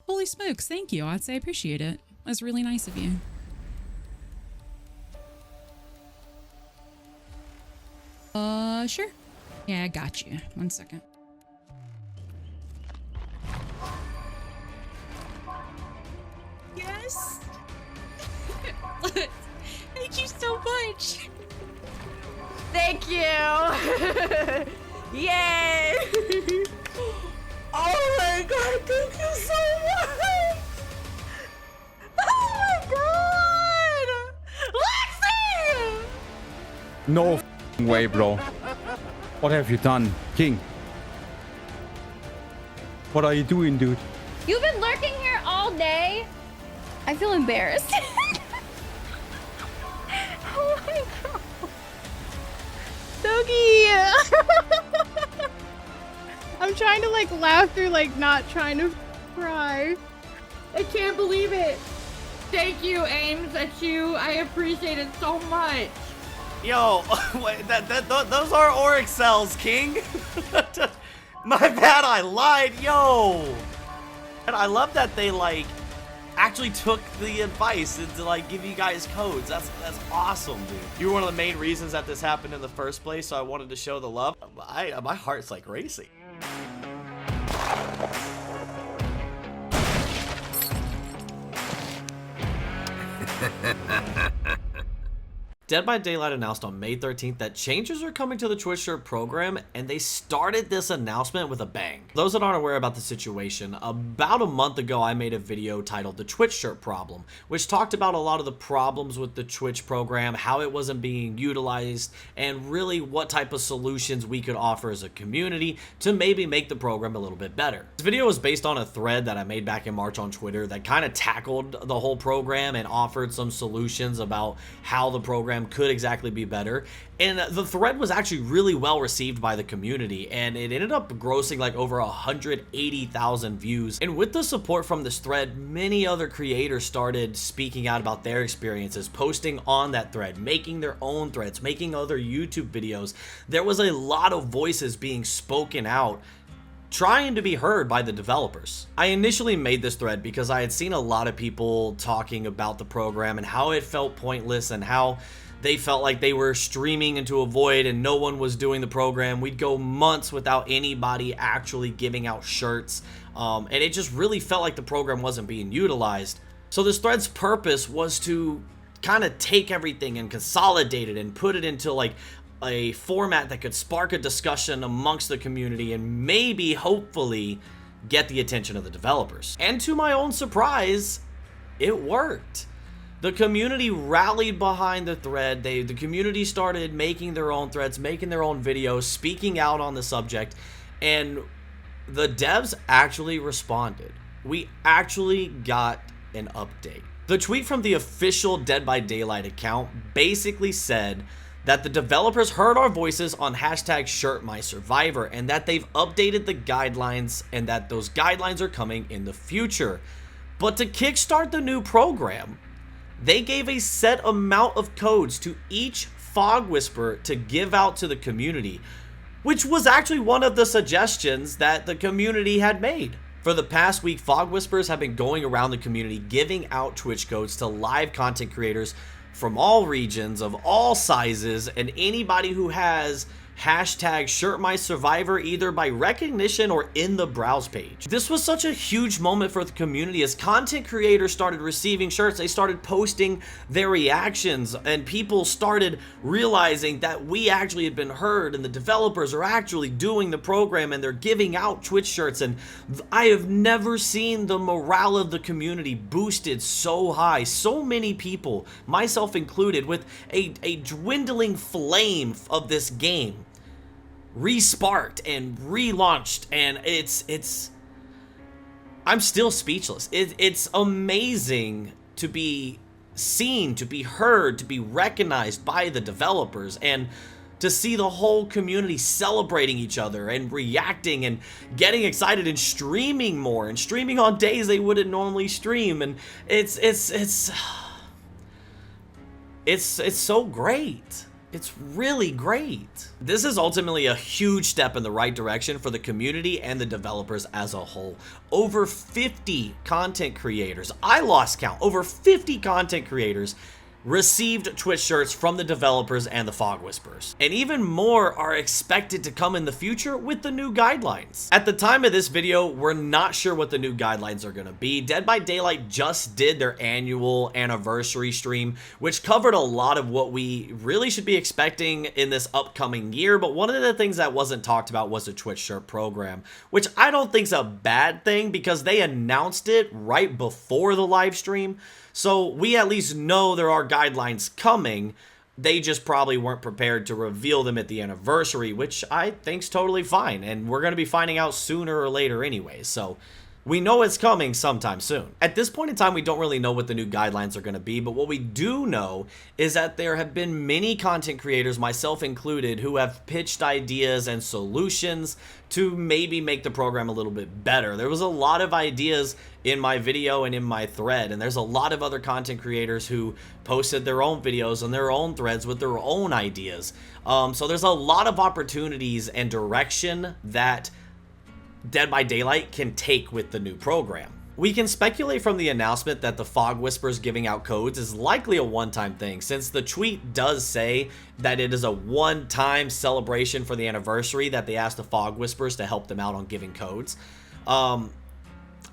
Holy smokes, thank you. I'd say I appreciate it. That's really nice of you. Sure. Yeah, I got you. 1 second. Yes! Thank you so much! Thank you! Yay! Oh my god, thank you so much! Oh my god! Lexi! No f***ing way, bro. What have you done, King? What are you doing, dude? You've been lurking here all day? I feel embarrassed. Oh my god. Doggy! I'm trying to like laugh through like not trying to cry. I can't believe it! Thank you, Ames, that's you. I appreciate it so much. Yo, wait, those are auric cells, King. My bad, I lied, yo. And I love that they like actually took the advice and to like give you guys codes. That's awesome, dude. You were one of the main reasons that this happened in the first place, so I wanted to show the love. My heart's like racing. Dead by Daylight announced on May 13th that changes are coming to the Twitch shirt program, and they started this announcement with a bang. For those that aren't aware about the situation, about a month ago I made a video titled The Twitch Shirt Problem, which talked about a lot of the problems with the Twitch program, how it wasn't being utilized, and really what type of solutions we could offer as a community to maybe make the program a little bit better. This video was based on a thread that I made back in March on Twitter that kind of tackled the whole program and offered some solutions about how the program could exactly be better, and the thread was actually really well received by the community, and it ended up grossing like over 180,000 views. And with the support from this thread, many other creators started speaking out about their experiences, posting on that thread, making their own threads, making other YouTube videos. There was a lot of voices being spoken out, trying to be heard by the developers. I initially made this thread because I had seen a lot of people talking about the program and how it felt pointless and how they felt like they were streaming into a void and no one was doing the program. We'd go months without anybody actually giving out shirts, and it just really felt like the program wasn't being utilized. So this thread's purpose was to kind of take everything and consolidate it and put it into like a format that could spark a discussion amongst the community and maybe, hopefully, get the attention of the developers. And to my own surprise, it worked. The community rallied behind the thread. The community started making their own threads, making their own videos, speaking out on the subject, and the devs actually responded. We actually got an update. The tweet from the official Dead by Daylight account basically said that the developers heard our voices on hashtag #ShirtMySurvivor and that they've updated the guidelines and that those guidelines are coming in the future. But to kickstart the new program, they gave a set amount of codes to each Fog Whisperer to give out to the community, which was actually one of the suggestions that the community had made. For the past week, Fog Whisperers have been going around the community giving out Twitch codes to live content creators from all regions, of all sizes, and anybody who has hashtag #ShirtMySurvivor either by recognition or in the browse page. This was such a huge moment for the community as content creators started receiving shirts. They started posting their reactions and people started realizing that we actually had been heard and the developers are actually doing the program and they're giving out Twitch shirts. And I have never seen the morale of the community boosted so high. So many people, myself included, with a dwindling flame of this game resparked and relaunched, and it's I'm still speechless. It's amazing to be seen, to be heard, to be recognized by the developers, and to see the whole community celebrating each other and reacting and getting excited and streaming more and streaming on days they wouldn't normally stream. And it's so great. It's really great. This is ultimately a huge step in the right direction for the community and the developers as a whole. Over 50 content creators, I lost count, over 50 content creators received Twitch shirts from the developers and the Fog Whispers. And even more are expected to come in the future with the new guidelines. At the time of this video, we're not sure what the new guidelines are going to be. Dead by Daylight just did their annual anniversary stream, which covered a lot of what we really should be expecting in this upcoming year. But one of the things that wasn't talked about was the Twitch shirt program, which I don't think is a bad thing because they announced it right before the live stream. So we at least know there are guidelines coming. They just probably weren't prepared to reveal them at the anniversary, which I think's totally fine. And we're going to be finding out sooner or later anyway. So we know it's coming sometime soon. At this point in time, we don't really know what the new guidelines are going to be, but what we do know is that there have been many content creators, myself included, who have pitched ideas and solutions to maybe make the program a little bit better. There was a lot of ideas in my video and in my thread, and there's a lot of other content creators who posted their own videos on their own threads with their own ideas. So there's a lot of opportunities and direction that Dead by Daylight can take with the new program. We can speculate from the announcement that the Fog Whispers giving out codes is likely a one-time thing, since the tweet does say that it is a one-time celebration for the anniversary that they asked the Fog Whispers to help them out on giving codes.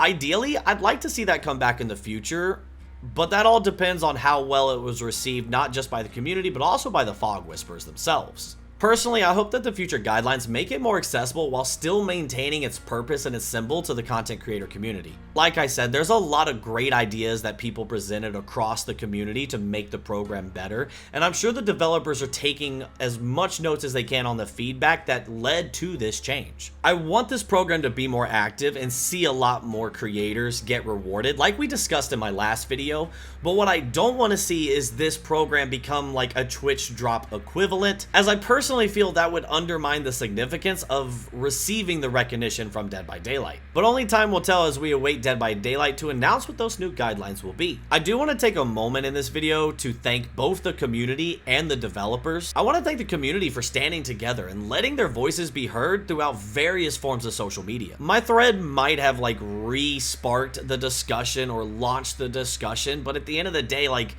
Ideally, I'd like to see that come back in the future, but that all depends on how well it was received, not just by the community, but also by the Fog Whispers themselves. Personally, I hope that the future guidelines make it more accessible while still maintaining its purpose and its symbol to the content creator community. Like I said, there's a lot of great ideas that people presented across the community to make the program better, and I'm sure the developers are taking as much notes as they can on the feedback that led to this change. I want this program to be more active and see a lot more creators get rewarded, like we discussed in my last video, but what I don't want to see is this program become like a Twitch drop equivalent, as I personally feel that would undermine the significance of receiving the recognition from Dead by Daylight. But only time will tell as we await Dead by Daylight to announce what those new guidelines will be. I do want to take a moment in this video to thank both the community and the developers. I want to thank the community for standing together and letting their voices be heard throughout various forms of social media. My thread might have like re-sparked the discussion or launched the discussion, but at the end of the day, like,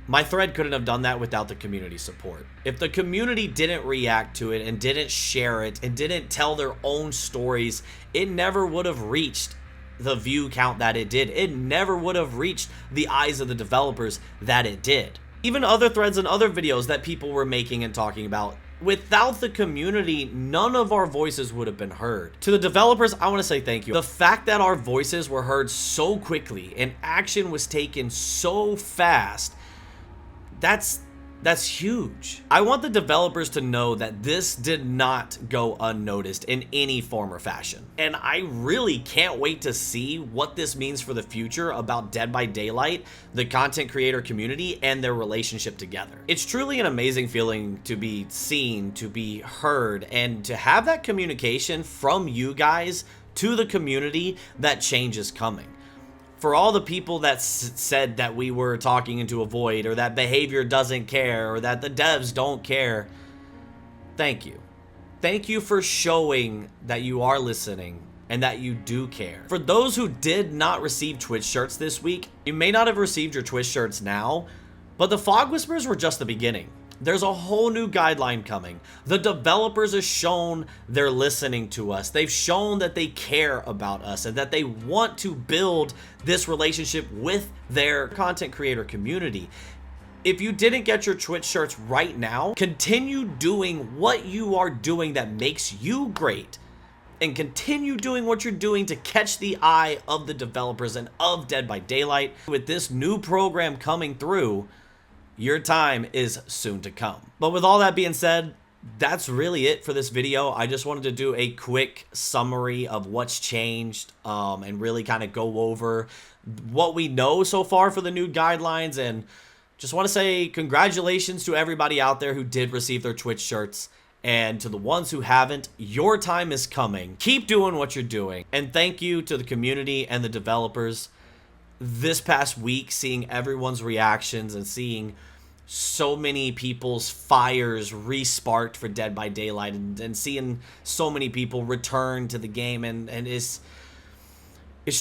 my thread couldn't have done that without the community support. If the community didn't react to it and didn't share it and didn't tell their own stories, it never would have reached the view count that it did. It never would have reached the eyes of the developers that it did. Even other threads and other videos that people were making and talking about, without the community, none of our voices would have been heard. To the developers, I want to say thank you. The fact that our voices were heard so quickly and action was taken so fast, that's huge. I want the developers to know that this did not go unnoticed in any form or fashion. And I really can't wait to see what this means for the future about Dead by Daylight, the content creator community, and their relationship together. It's truly an amazing feeling to be seen, to be heard, and to have that communication from you guys to the community that change is coming. For all the people that said that we were talking into a void, or that behavior doesn't care, or that the devs don't care, thank you. Thank you for showing that you are listening and that you do care. For those who did not receive Twitch shirts this week, you may not have received your Twitch shirts now, but the Fog Whispers were just the beginning. There's a whole new guideline coming. The developers have shown they're listening to us. They've shown that they care about us and that they want to build this relationship with their content creator community. If you didn't get your Twitch shirts right now, continue doing what you are doing that makes you great, and continue doing what you're doing to catch the eye of the developers and of Dead by Daylight. With this new program coming through, your time is soon to come. But with all that being said, that's really it for this video. I just wanted to do a quick summary of what's changed and really kind of go over what we know so far for the new guidelines, and just want to say congratulations to everybody out there who did receive their Twitch shirts, and to the ones who haven't, your time is coming. Keep doing what you're doing, and thank you to the community and the developers. This past week, seeing everyone's reactions and seeing so many people's fires re-sparked for Dead by Daylight, and seeing so many people return to the game, and it's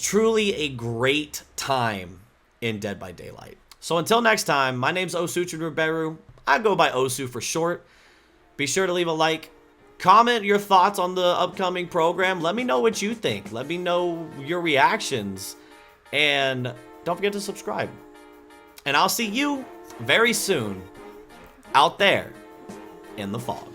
truly a great time in Dead by Daylight. So until next time, my name's Osuchin Riberu. I go by Osu for short. Be sure to leave a like, comment your thoughts on the upcoming program. Let me know what you think. Let me know your reactions. And don't forget to subscribe. And I'll see you very soon out there in the fog.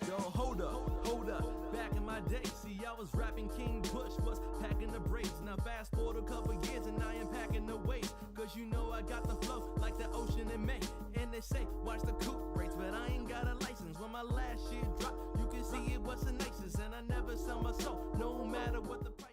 Yo, hold up. Back in my day, see, I was rapping King Bush, was packing the braids. Now fast forward a couple years and I am packing the weight. Cause you know I got the flow like the ocean in May. And they say, watch the coupe race, but I ain't got a license. When my last shit dropped, you can see it was the nicest. And I never sell my soul, no matter what the price.